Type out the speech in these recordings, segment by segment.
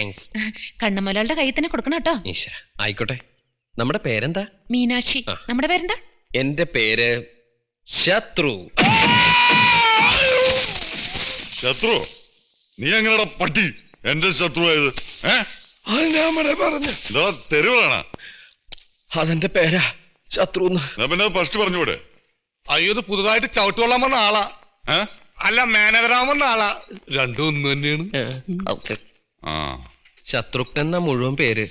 Thanks. കണ്ണമൊരാളുടെ കയ്യിൽ തന്നെ കൊടുക്കണം കേട്ടോ. ആയിക്കോട്ടെ. നമ്മുടെ പേരെന്താ? മീനാക്ഷി. നമ്മുടെ പേരെന്താ? എന്റെ പേര് ശത്രു. ശത്രു? നീ എങ്ങനെയാ പട്ടി എന്റെ ശത്രുവായത്? തെരുവാണ്. അതെന്റെ പേരാ ശത്രു. പിന്നെ ഫസ്റ്റ് പറഞ്ഞൂടെ? അയ്യോ, ഇത് പുതുതായിട്ട് ചവിട്ടുകൊള്ളാൻ വന്ന ആളാ. അല്ല, മാനേജറാൻ വന്ന ആളാ. രണ്ടും ഒന്ന് തന്നെയാണ്. ശത്രുഘ്നൻ എന്ന മുഴുവൻ പേര്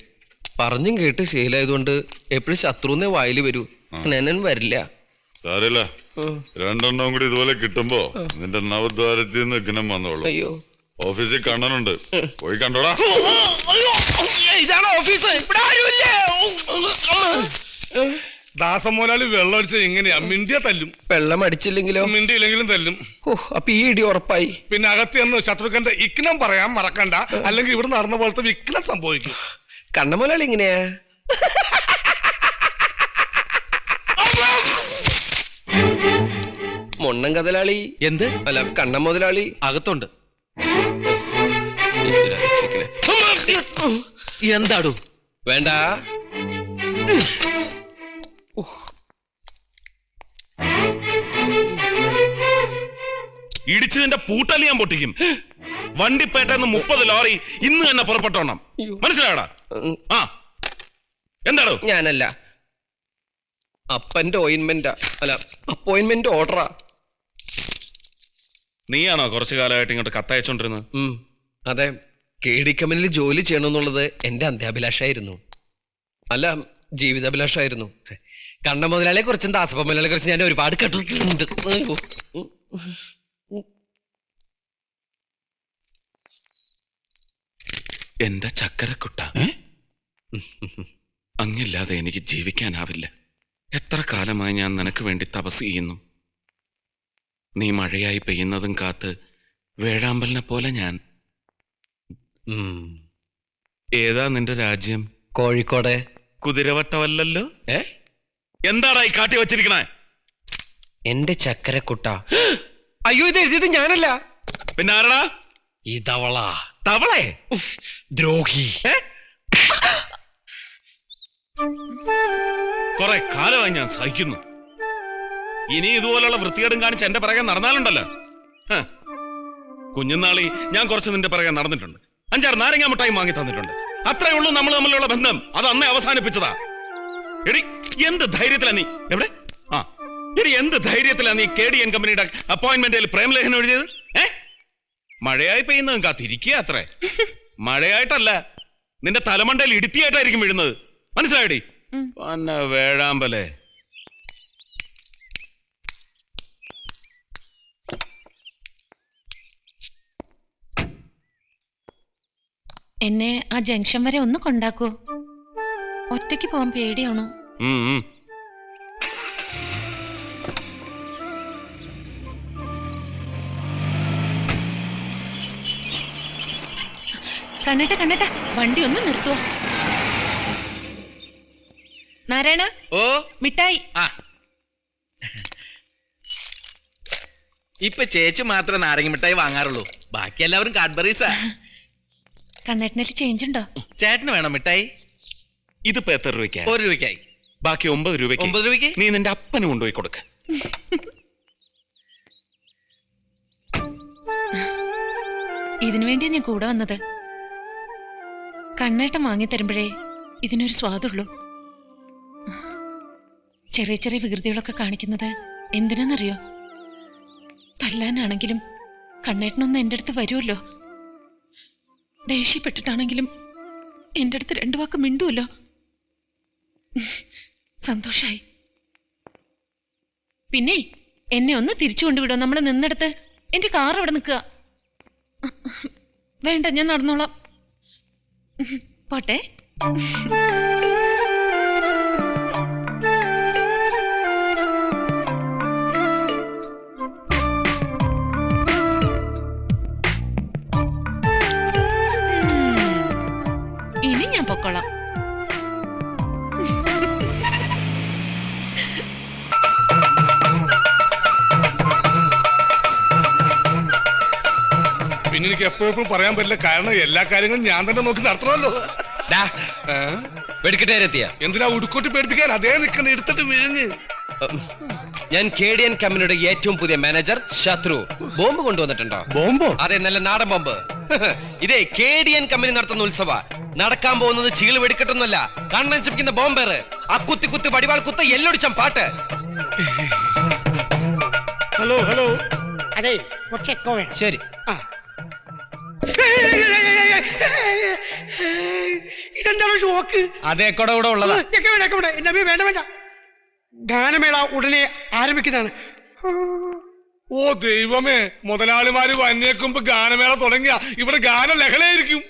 പറഞ്ഞും കേട്ട് ശീലമായതുകൊണ്ട് എപ്പോഴും ശത്രുന്നേ വായില് വരൂ. നെനൻ വരില്ല. സാരല്ല, രണ്ടെണ്ണം കൂടി ഇതുപോലെ കിട്ടുമ്പോ നിന്റെ നവദ്വാരത്തിൽ നിന്ന് ഗുണം വന്നോളൂ. അയ്യോ, ഓഫീസിൽ കണ്ണനുണ്ട്, പോയി കണ്ടോടാ. ഇതാണ് ഓഫീസ്. ദാസം മുതലാളി വെള്ളം അടിച്ചത് എങ്ങനെയാ? മിണ്ടിയ തല്ലും. വെള്ളം അടിച്ചില്ലെങ്കിലോ? മിണ്ടിയില്ലെങ്കിലും തല്ലും. അപ്പൊ ഈ ഇടി ഉറപ്പായി. പിന്നെ അകത്ത് എന്ന് ശത്രുക്കന്റെ ഇഗ്നം പറയാൻ മറക്കണ്ട, അല്ലെങ്കിൽ ഇവിടെ നടന്ന പോലത്തെ വിഘ്നം സംഭവിക്കും. കണ്ണമുതലാളി ഇങ്ങനെയാ? മൊണ്ണൻ കതലാളി എന്ത്? അല്ല, കണ്ണൻ മുതലാളി അകത്തുണ്ട്. എന്താടു? വേണ്ട. ഇടിച്ചതിന്റെ പൂട്ടല് ഞാൻ പൊട്ടിക്കും. വണ്ടിപ്പേട്ടെന്ന് 30 ലോറി ഇന്ന് തന്നെ പുറപ്പെട്ടോണം. മനസ്സിലായടാ? ആ, എന്താടോ? ഞാനല്ല, അപ്പന്റെ ഓയിൻമെന്റാ. അല്ല, അപ്പോയിന്റ്മെന്റ് ഓർഡറാ. നീയാണോ കുറച്ചു കാലമായിട്ട് ഇങ്ങോട്ട് കത്തയച്ചോണ്ടിരുന്നത്? അതെ, KD കമ്പനിയിൽ ജോലി ചെയ്യണമെന്നുള്ളത് എന്റെ അന്ത്യാഭിലാഷായിരുന്നു. അല്ല, ജീവിതാഭിലാഷായിരുന്നു. കണ്ണ മുതലാളിയെ കുറിച്ചും ദാസപ്പ മുതലാളിയെ കുറിച്ച് ഞാൻ ഒരുപാട് കേട്ടിട്ടുണ്ട്. എന്റെ ചക്കരക്കുട്ട, അങ്ങില്ലാതെ എനിക്ക് ജീവിക്കാനാവില്ല. എത്ര കാലമായി ഞാൻ നിനക്ക് വേണ്ടി തപസ് ചെയ്യുന്നു. നീ മഴയായി പെയ്യുന്നതും കാത്ത് വേഴാമ്പലിനെ പോലെ ഞാൻ. ഏതാ നിന്റെ രാജ്യം? കോഴിക്കോട്. കുതിരവട്ടമല്ലല്ലോ. എന്താടാ ഈ കാട്ടി വച്ചിരിക്കണേ? എന്റെ ചക്കരക്കുട്ട. അയ്യോ, ഇത് എഴുതിയത് ഞാനല്ല. പിന്നെ ആരടാ? ഈ തവള. തവളെ? ദ്രോഹി. കുറെ കാലമായി ഞാൻ സഹിക്കുന്നു. ഇനി ഇതുപോലുള്ള വൃത്തികേടും കാണിച്ച് എന്റെ പിറകെ നടന്നാലുണ്ടല്ലോ. കുഞ്ഞുനാളി ഞാൻ കുറച്ച് നിന്റെ പിറകെ നടന്നിട്ടുണ്ട്. 5-6 നാരങ്ങ മിഠായി വാങ്ങി തന്നിട്ടുണ്ട്. അത്രേ ഉള്ളൂ നമ്മൾ തമ്മിലുള്ള ബന്ധം. അത് അന്നേ അവസാനിപ്പിച്ചതാ. എടി, എന്ത് ധൈര്യത്തിലാ നീ? എവിടെ? എടി, എന്ത് ധൈര്യത്തിലാ നീ KDN കമ്പനിയുടെ അപ്പോയിന്റ്മെന്റിൽ പ്രേമലേഖനം എഴുതിയത്? മഴയായി പെയ്യുന്നതും കാത്തിരിക്കുക അത്രേ. മഴയായിട്ടല്ല, നിന്റെ തലമണ്ടയിൽ ഇടുത്തിയായിട്ടായിരിക്കും വീഴുന്നത്. മനസ്സിലായടി? പിന്നെ വേഴാമ്പലേ. എന്നെ ആ ജംഗ്ഷൻ വരെ ഒന്ന് കൊണ്ടാക്കൂ. ഒറ്റയ്ക്ക് പോകാൻ പേടിയാണോ? കണ്ണേട്ട, വണ്ടി ഒന്ന് നിർത്തുവോ? നാരായണ, ഓ മിഠായി. ഇപ്പൊ ചേച്ചി മാത്രമേ നാരങ്ങ മിഠായി വാങ്ങാറുള്ളൂ. ബാക്കി എല്ലാവരും കാഡ്ബറീസാ. കണ്ണേട്ടനിൽ ചേഞ്ച് ഉണ്ടോ? ചേട്ടന് വേണം മിഠായി? ഇതിപ്പോ എത്ര രൂപയ്ക്ക്? 1 രൂപയ്ക്കായി. ബാക്കി 9 രൂപയ്ക്ക്. 9 രൂപയ്ക്ക് നീ നിന്റെ അപ്പന് കൊണ്ടുപോയി കൊടുക്ക. ഇതിനു വേണ്ടിയാ ഞാൻ കൂടെ വന്നത്. കണ്ണേട്ടം വാങ്ങി തരുമ്പോഴേ ഇതിനൊരു സ്വാദുള്ളൂ. ചെറിയ ചെറിയ വികൃതികളൊക്കെ കാണിക്കുന്നത് എന്തിനാന്നറിയോ? തല്ലാനാണെങ്കിലും കണ്ണേട്ടനൊന്ന് എൻ്റെ അടുത്ത് വരുമല്ലോ. ദേഷ്യപ്പെട്ടിട്ടാണെങ്കിലും എൻ്റെ അടുത്ത് 2 വാക്ക് മിണ്ടുമല്ലോ. സന്തോഷായി. പിന്നെ എന്നെ ഒന്ന് തിരിച്ചു കൊണ്ടുവിടോ. നമ്മൾ നിന്നെടുത്ത്. എൻ്റെ കാർ അവിടെ നിൽക്കുക. വേണ്ട, ഞാൻ നടന്നോളാം. പോട്ടെ. ഇനി ഞാൻ പൊക്കോളാം. പിന്നെ എനിക്ക് എപ്പോഴും പറയാൻ പറ്റില്ല, കാരണം എല്ലാ കാര്യങ്ങളും ഞാൻ തന്നെ നോക്കി നടത്തണമല്ലോ. ഡാ, വെടിക്കെട്ടുകാരെത്തിയ എന്തിനാ ഉടുക്കോട്ടി പേടിപ്പിക്കാൻ? അതേ നിൽക്കണ എടുത്തിട്ട് വിഴിഞ്ഞ്. ഞാൻ KDN കമ്പനിയുടെ ഏറ്റവും പുതിയ മാനേജർ ശത്രു. ബോംബ് കൊണ്ടുവന്നിട്ടുണ്ടോ? ബോംബോ? അതെ, നല്ല നാടൻ ബോംബ്. ഇതേ KDN കമ്പനി നടത്തുന്ന ഉത്സവ. നടക്കാൻ പോകുന്നത് ചീള് വെടിക്കെട്ടൊന്നുമല്ല, കണ്ണൻ ചിപ്പിക്കുന്ന ബോംബേറ്. ആ കുത്തി കുത്തി വടിവാൾ കുത്ത എല്ലൊടിച്ച പാട്ട്. ഹലോ ഹലോ, അതെ കുറച്ച് എക്കോ വേണം. ശരി. ഇതെന്താണ് ഷോക്ക്? അതേ കൂടെ കൂടെ ഉള്ളതാ. വേണ്ട വേണ്ട, ഗാനമേള ഉടനെ ആരംഭിക്കുന്നതാണ്. ഓ ദൈവമേ, മുതലാളിമാര് വന്നേക്കുമ്പോ ഗാനമേള തുടങ്ങിയ ഇവിടെ ഗാനം ലഹളയായിരിക്കും.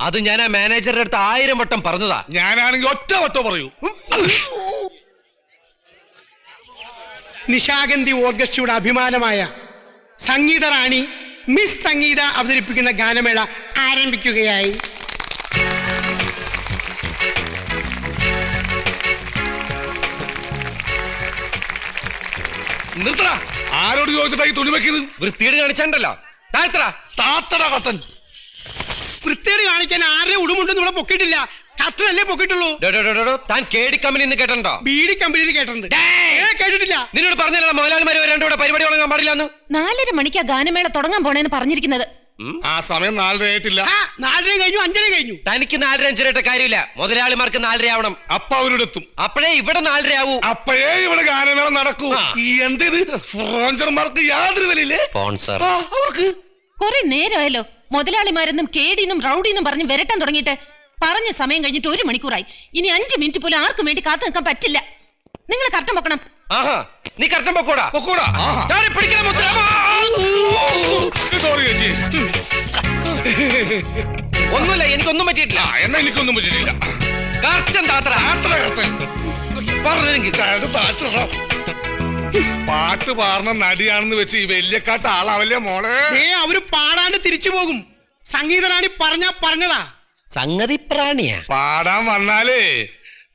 അത് ഞാൻ ആ മാനേജറുടെ അടുത്ത് 1000 വട്ടം പറഞ്ഞതാ. ഞാനാണെങ്കിൽ ഒറ്റ വട്ടം പറയൂ. നിശാഗന്ധി ഓർക്കസ്ട്രയുടെ അഭിമാനമായ സംഗീത റാണി മിസ് സംഗീത അവതരിപ്പിക്കുന്ന ഗാനമേള ആരംഭിക്കുകയായി. നിർത്തടാ, ആരോട് ചോദിച്ചിട്ടായി തുണി വെക്കുന്നത്? വൃത്തിയേട് കാണിച്ചാണ്ടല്ലോ. താത്തട കത്തൻ. വൃത്തിയോട് കാണിക്കാൻ ആരുടെ ഉടുമുണ്ടെന്ന് ഇവിടെ പൊക്കിയിട്ടില്ല, കത്തനല്ലേ പൊക്കിയിട്ടുള്ളൂ. താൻ KD കമ്പനി എന്ന് കേട്ടോ? ബീഡി കമ്പനിയിൽ കേട്ടിട്ടുണ്ട്. കേട്ടിട്ടില്ല. നിന്നോട് പറഞ്ഞല്ലോ മുതലാളിമാര് വരാണ്ട് ഇവിടെ പരിപാടി തുടങ്ങാൻ പാടില്ലെന്ന്. 4:30 മണിക്കാ ഗാനമേള തുടങ്ങാൻ പോണേന്ന് പറഞ്ഞിരിക്കുന്നത്. ആ സമയം 4:30 ആയിട്ടില്ല. 4:30 കഴിഞ്ഞു, 5:30 കഴിഞ്ഞു. തനിക്ക് 4:30 5:30 കാര്യമില്ല. മുതലാളിമാർക്ക് 4:30 ആവണം. അപ്പൊ അവരുടെ എത്തും. അപ്പോഴേ ഇവിടെ 4:30 ആവൂ. അപ്പോഴേ ഇവിടെ ഗാനമേള നടക്കൂ. ഈ എന്തിത് ഫ്രോഞ്ചർമാർക്ക് യാതൊരു വിലയില്ലേ? സ്പോൺസർ അവർക്ക് കുറെ നേരമായല്ലോ മുതലാളിമാരെന്നും കേടിന്നും റൗഡിന്നും പറഞ്ഞ് വരട്ടാൻ തുടങ്ങിയിട്ട്. പറഞ്ഞ സമയം കഴിഞ്ഞിട്ട് 1 മണിക്കൂറായി. ഇനി 5 മിനിറ്റ് പോലും ആർക്കും വേണ്ടി കാത്തു നിൽക്കാൻ പറ്റില്ല. നിങ്ങൾ കർട്ടൻ പൊക്കണം. ആഹാ, നീ കർട്ടൻ പൊക്കോടാ. പൊക്കോടാ. ചാടി പിടിക്കണം മുത്തലാമ. സോറി ചേച്ചി. ഒന്നുമില്ല, എനിക്കൊന്നും പറ്റിയിട്ടില്ല. എന്നാ എനിക്കൊന്നും പറ്റിയിട്ടില്ല. കർട്ടൻ താത്ര പറഞ്ഞെങ്കിൽ പാട്ട് പാടുന്ന നടിയാണെന്ന് വെച്ച് ഈ വലിയക്കാട്ട് ആളാവല്ലേ മോളെ? അവര് പാടാണ്ട് തിരിച്ചു പോകും. സംഗീത റാണി പറഞ്ഞതാ. സംഗതി പ്രാണിയാ. പാടാൻ വന്നാലേ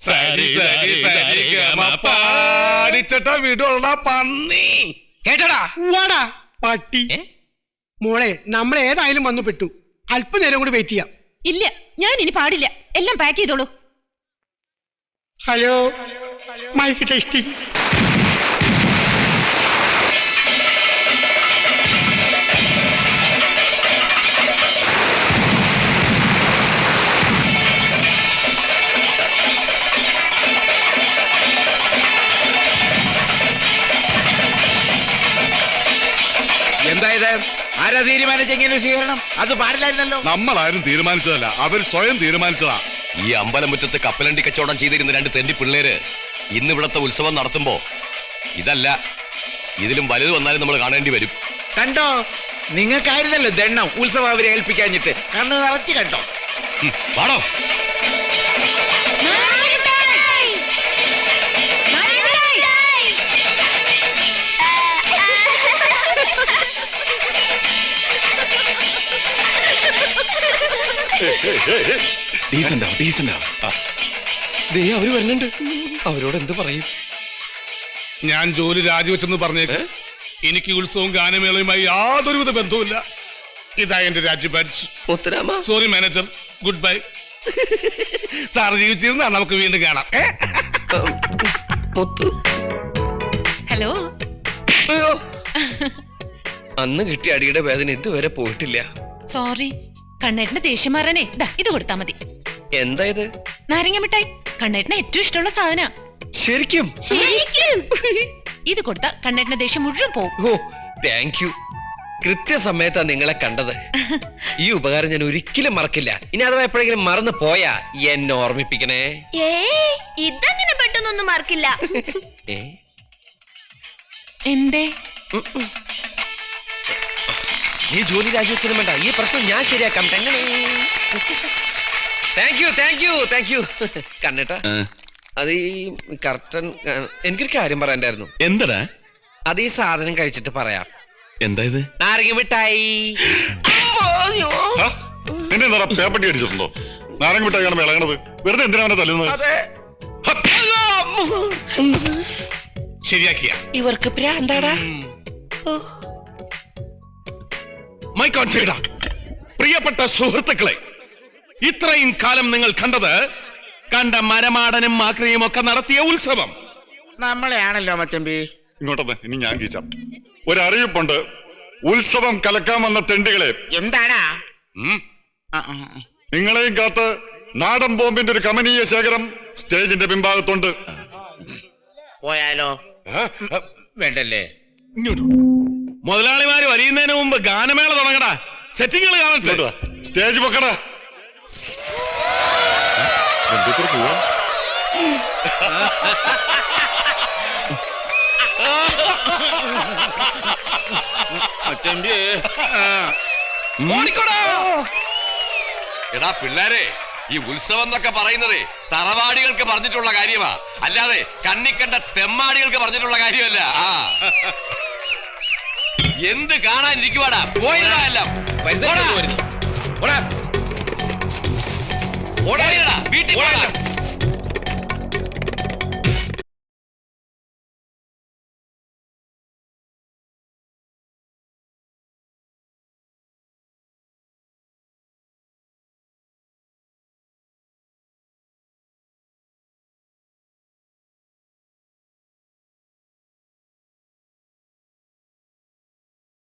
സരി സരി സരി ഗമ പാടിച്ചിട്ട വിടുള്ള പന്നി. കേട്ടോടാ വാടാ പട്ടി. മോളെ, നമ്മൾ ഏതായാലും വന്നു പെട്ടു. അല്പനേരം കൂടി വെയിറ്റ് ചെയ്യാം. ഇല്ല, ഞാൻ ഇനി പാടില്ല. എല്ലാം പാക്ക് ചെയ്തോളൂ. Hello, mike testing. എന്തായത്? ആരാ തീരുമാനിച്ചെങ്കിലും സ്വീകരണം? അത് പാടില്ലായിരുന്നല്ലോ. നമ്മളാരും തീരുമാനിച്ചതല്ല, അവർ സ്വയം തീരുമാനിച്ചതാ. ഈ അമ്പലമുറ്റത്ത് കപ്പലണ്ടി കച്ചവടം ചെയ്തിരുന്ന 2 തെണ്ടി പിള്ളേര് ഇന്ന് ഇവിടത്തെ ഉത്സവം നടത്തുമ്പോ ഇതല്ല, ഇതിലും വലുത് വന്നാലും നമ്മൾ കാണേണ്ടി വരും. കണ്ടോ, നിങ്ങൾക്കായിരുന്നല്ലോ ദണ്ണം ഉത്സവം അവരെ ഏൽപ്പിക്കാഞ്ഞിട്ട്. കണ്ണ് നിറച്ച് കണ്ടോ. പാടോ. അവര് വരുന്നുണ്ട്. അവരോട് എന്ത് പറയും? ഞാൻ ജോലി രാജിവെച്ചെന്ന് പറഞ്ഞേക്ക്. എനിക്ക് ഉത്സവവും ഗാനമേളയുമായി യാതൊരുവിധ ബന്ധവുമില്ല. ഇതാ എന്റെ രാജ്യ ബാഡ്ജ്. ഒത്തരാമ. Sorry manager, goodbye. Sir ജീവിച്ചിരുന്നാ നമുക്ക് വീണ്ടും കാണാം. ഹലോ. അന്ന് കിട്ടിയ അടിയുടെ വേദന ഇതുവരെ പോയിട്ടില്ല. സോറി. കണ്ണേട്ടന്റെ ദേഷ്യം മാറാനേ ഇത് കൊടുത്താ മതി. എന്താ ഇത്? നാരങ്ങ മിഠായി. കണ്ണേട്ടന് ഏറ്റവും ഇഷ്ടമുള്ള സാധന. ശരിക്കും? ഇത് കൊടുത്ത കണ്ണേട്ടന്റെ ദേഷ്യം മുഴുവൻ പോകും. ഓ, താങ്ക് യു. കൃത്യസമയത്താ നിങ്ങളെ കണ്ടത്. ഈ ഉപകാരം ഞാൻ ഒരിക്കലും മറക്കില്ല. ഇനി അഥവാ എപ്പോഴെങ്കിലും മറന്നു പോയാ എന്നെ ഓർമ്മിപ്പിക്കണേ. ഇതങ്ങനെ പെട്ടെന്നൊന്നും മറക്കില്ല. എന്തേ? ഈ ജോലി രാജ്യത്തിനും വേണ്ട, ഈ പ്രശ്നം ഞാൻ ശരിയാക്കാം. Thank you thank you thank you. കണ്ണേട്ടാ, അത് ഈ കർട്ടൻ, എനിക്കൊരു കാര്യം പറയാണ്ടായിരുന്നു. എന്തടാ? അത് ഈ സാധനം കഴിച്ചിട്ട് പറയാം. എന്താ ഇത്? നാരങ്ങ മിഠായി. എന്നെ എന്താ പേപ്പട്ടി അടിച്ചിട്ടുണ്ടോ? നാരങ്ങ മിഠായിയാണ് വിളങ്ങണത്. വെറുതെ എന്തിനാണ് തല്ലുന്നത്? അതെ. ശരിയാക്കിയ ഇവർക്ക് പ്രാന്താടാ. മൈ കോൺഫിഡ. പ്രിയപ്പെട്ട സുഹൃത്തുക്കളെ, ഇത്രയും കാലം നിങ്ങൾ കണ്ട മരമാടനും മാക്രിയും ഒക്കെ നടത്തിയ ഉത്സവം നമ്മളെയാണല്ലോ മച്ചമ്പി. ഇങ്ങോട്ടത് ഇനി ഞാൻ കീച്ചാം. ഒരറിയിപ്പുണ്ട്. ഉത്സവം കലക്കാൻ വന്ന തെണ്ടികളെ, എന്താടാ? നിങ്ങളെയും കാത്ത് നാടൻ ബോംബിന്റെ ഒരു കമനീയ ശേഖരം സ്റ്റേജിന്റെ പിൻഭാഗത്തുണ്ട്. പോയാലോ? വേണ്ടല്ലേ? ഇങ്ങോട്ട് മുതലാളിമാര് വരിയുന്നതിന് മുമ്പ് ഗാനമേള തുടങ്ങടാ. സെറ്റിങ്ങൾ കാണട്ടെ. ഇങ്ങോട്ട് വാ. സ്റ്റേജ് പൊക്കടാ. മച്ചമ്പി, ഓടിക്കോടാ. എടാ പിള്ളേരെ, ഈ ഉത്സവം എന്നൊക്കെ പറയുന്നത് തറവാടികൾക്ക് പറഞ്ഞിട്ടുള്ള കാര്യമാ, അല്ലാതെ കണ്ണിക്കണ്ട തെമ്മാടികൾക്ക് പറഞ്ഞിട്ടുള്ള കാര്യമല്ല. എന്ത് കാണാനിരിക്കുവാടാ, പോയിടാ എല്ലാം. വീട്ടിൽ